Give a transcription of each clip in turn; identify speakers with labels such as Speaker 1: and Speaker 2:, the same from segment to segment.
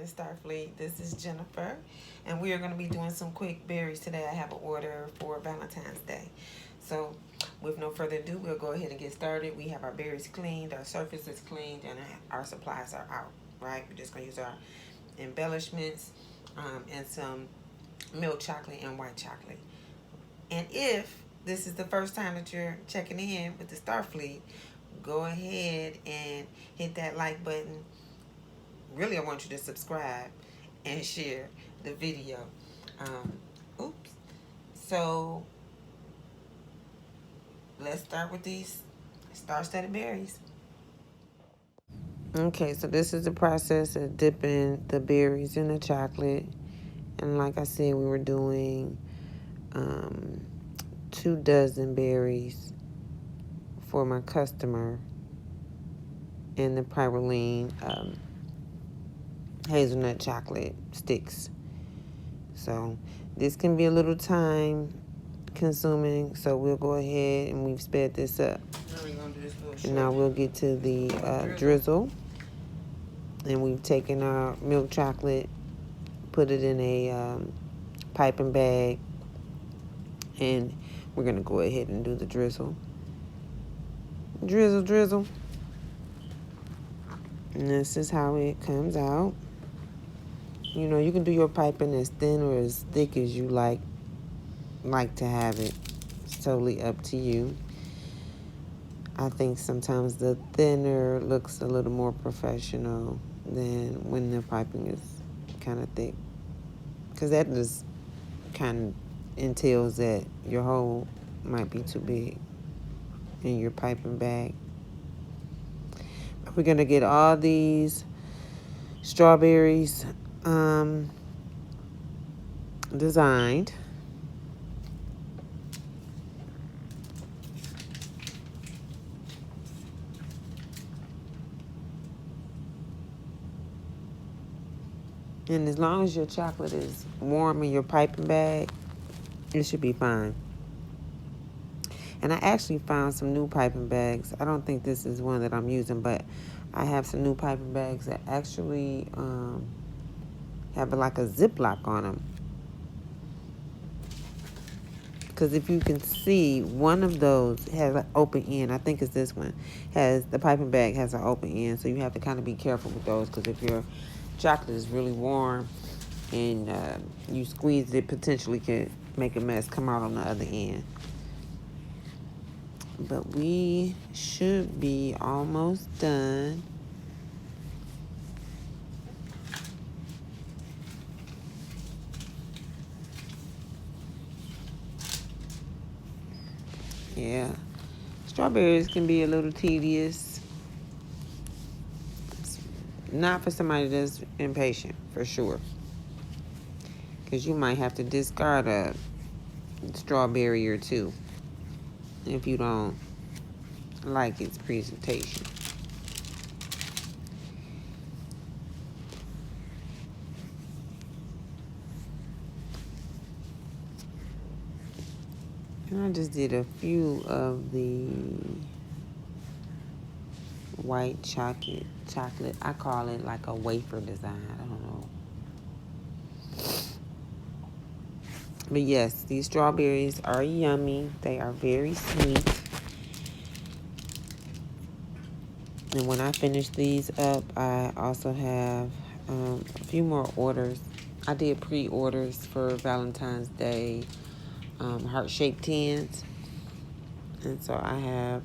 Speaker 1: the Starfleet. This is Jennifer, and we are going to be doing some quick berries today. I have an order for Valentine's Day. So, with no further ado, we'll go ahead and get started. We have our berries cleaned, our surface is cleaned, and our supplies are out, right? We're just going to use our embellishments and some milk chocolate and white chocolate. And if this is the first time that you're checking in with the Starfleet, go ahead and hit that like button. Really, I want you to subscribe and share the video. Oops. So let's start with these star-studded berries. Okay, so this is the process of dipping the berries in the chocolate. And like I said, we were doing 2 dozen berries for my customer in the Prioulines hazelnut chocolate sticks. So this can be a little time consuming, so we'll go ahead and we've sped this up. And now we'll get to the drizzle. And we've taken our milk chocolate, put it in a piping bag, and we're going to go ahead and do the drizzle. Drizzle, drizzle. And this is how it comes out. You know, you can do your piping as thin or as thick as you like to have it. It's totally up to you. I think sometimes the thinner looks a little more professional than when the piping is kind of thick. Because that just kind of entails that your hole might be too big in your piping bag. We're going to get all these strawberries designed. And as long as your chocolate is warm in your piping bag, it should be fine. And I actually found some new piping bags. I don't think this is one that I'm using, but I have some new piping bags that actually have like a Ziploc on them. Because if you can see, one of those has an open end. I think it's this one. The piping bag has an open end, so you have to kind of be careful with those. Because if your chocolate is really warm and you squeeze it, potentially could make a mess come out on the other end. But we should be almost done. Yeah, strawberries can be a little tedious. It's not for somebody that's impatient, for sure. Because you might have to discard a strawberry or two if you don't like its presentation. And I just did a few of the white chocolate. I call it like a wafer design. I don't know. But yes, these strawberries are yummy. They are very sweet. And when I finish these up, I also have a few more orders. I did pre-orders for Valentine's Day heart-shaped tins. And so I have,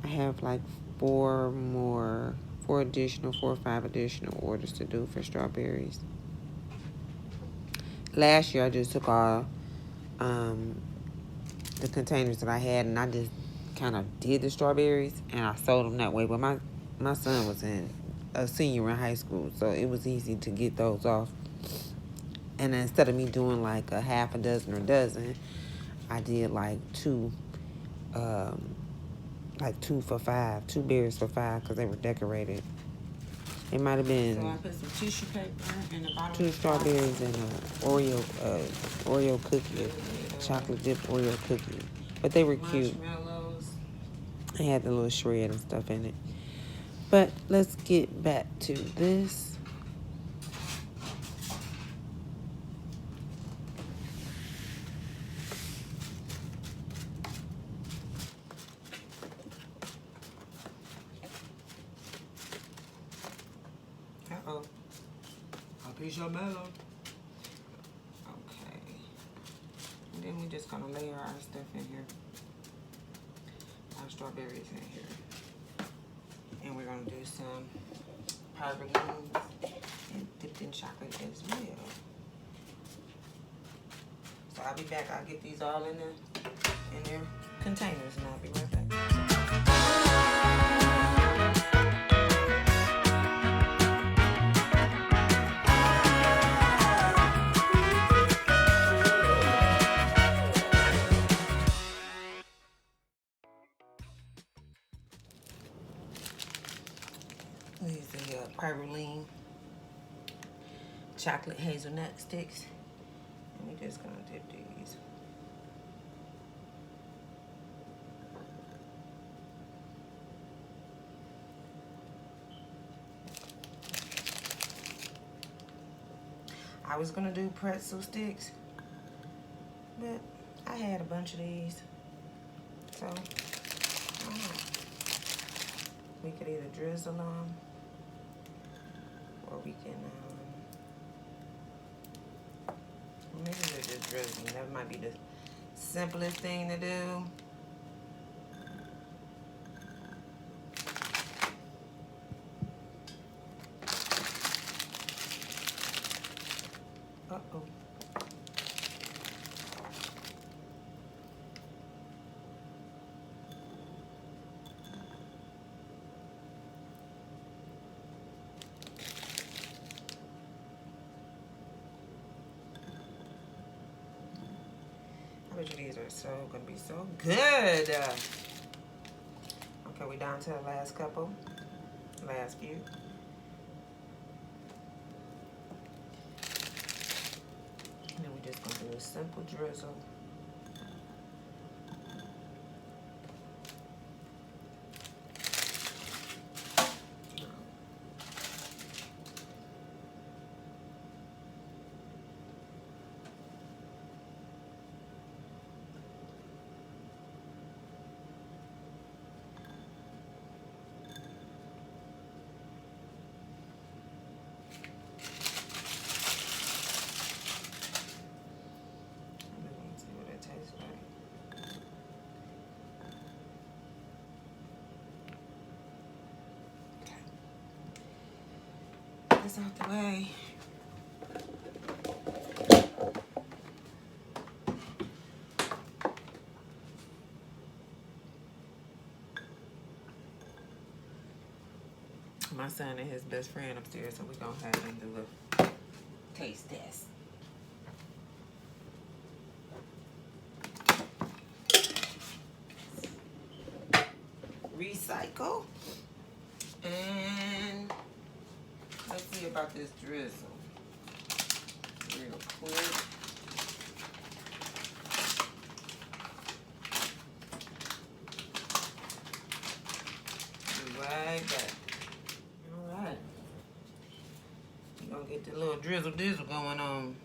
Speaker 1: I have like 4 or 5 additional orders to do for strawberries. Last year, I just took all the containers that I had, and I just kind of did the strawberries, and I sold them that way. But my son was a senior in high school, so it was easy to get those off. And instead of me doing like a half a dozen or dozen, I did like 2 for $5, 2 berries for $5 because they were decorated. It might have been. So I put some tissue paper in the bottom. 2 strawberries and Oreo cookie, chocolate dip Oreo cookie. But they were cute. Marshmallows. They had the little shred and stuff in it. But let's get back to this. Uh-oh. A piece of mellow. Okay. And then we're just gonna layer our stuff in here. Our strawberries in here. And we're gonna do some Prioulines and dipped in chocolate as well. So I'll be back. I'll get these all in their containers and I'll be right back. These are the Prioulines chocolate hazelnut sticks. And we're just gonna dip these. I was gonna do pretzel sticks, but I had a bunch of these, so why not? We could either drizzle them, or we can, maybe we'll just drizzle them. That might be the simplest thing to do. Uh-oh. I bet you these are gonna be so good. Okay, we're down to the last couple, last few. And then we're just gonna do a simple drizzle. This out the way. My son and his best friend upstairs, so we're gonna have them do a taste test. Recycle. And let's see about this drizzle real quick. Be right back. All right. We're gonna get the little drizzle going on.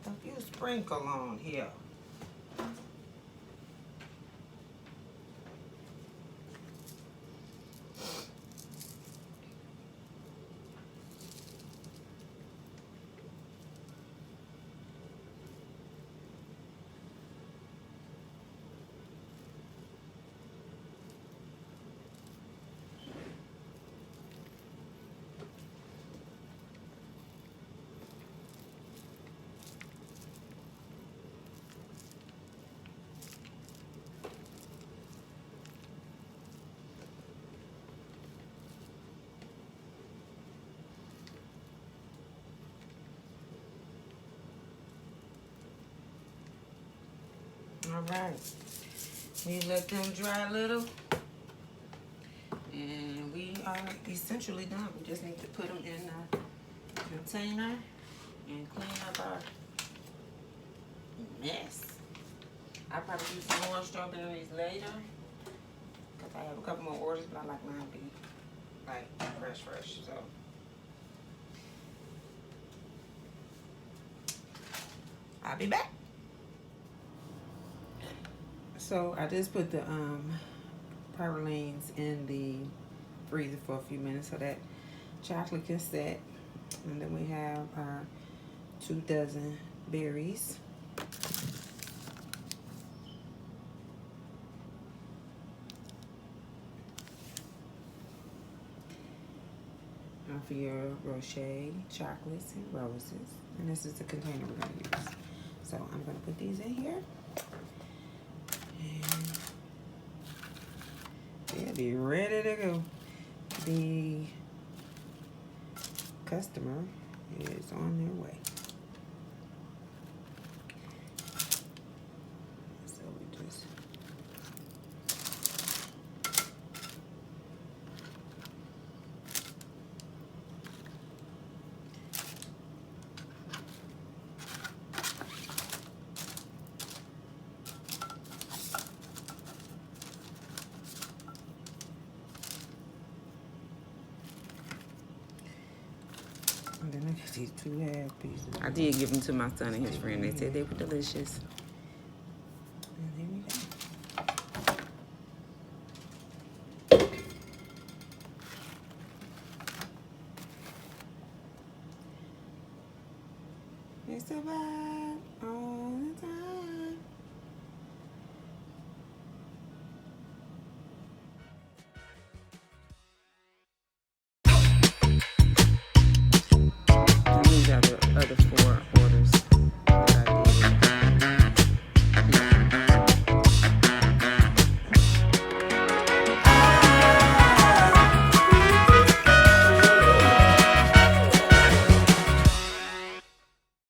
Speaker 1: A few sprinkle on here. right. We let them dry a little. And we are essentially done. We just need to put them in a container and clean up our mess. I'll probably do some more strawberries later because I have a couple more orders, but I like mine to be like fresh. So I'll be back. So I just put the Prioulines in the freezer for a few minutes so that chocolate can set. And then we have our 2 dozen berries. For your Rocher chocolates and roses. And this is the container we're going to use. So I'm going to put these in here. And they'll be ready to go. The customer is on their way. So we just and then I got these 2 half pieces. I did give them to my son and his friend. They said they were delicious. And here we go. It's about all